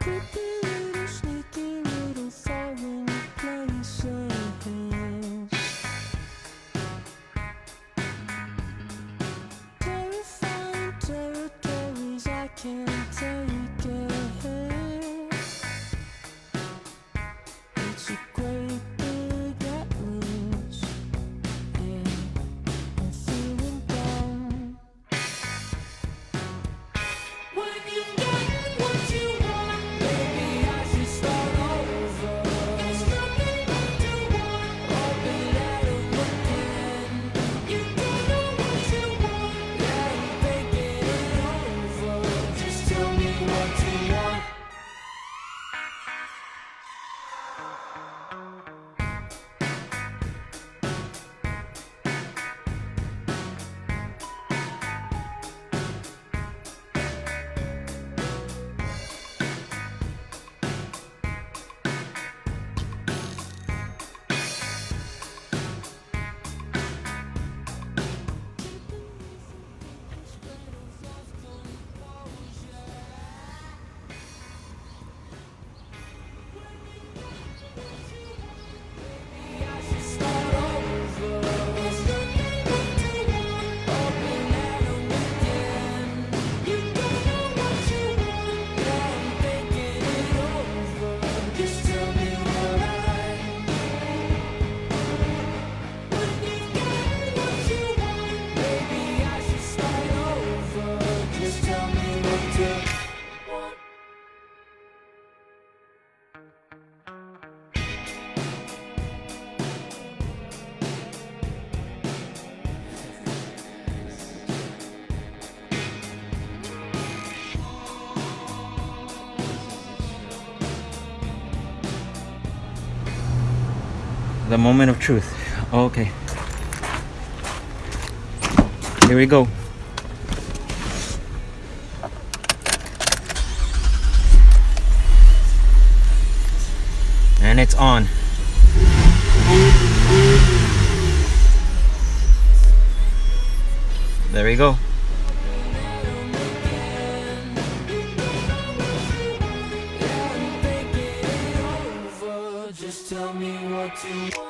Creepy little, sneaky little foreign places. Terrifying territories I can't take it. It's a great big atlas, and I'm feeling down. When you get what you want, maybe I should start over. There's nothing left to want, open letter again. You don't know what you want, yeah, I'm thinking it over. Just tell me what you want. The moment of truth. Okay. Here we go. And it's on. There we go. Just tell me what you want.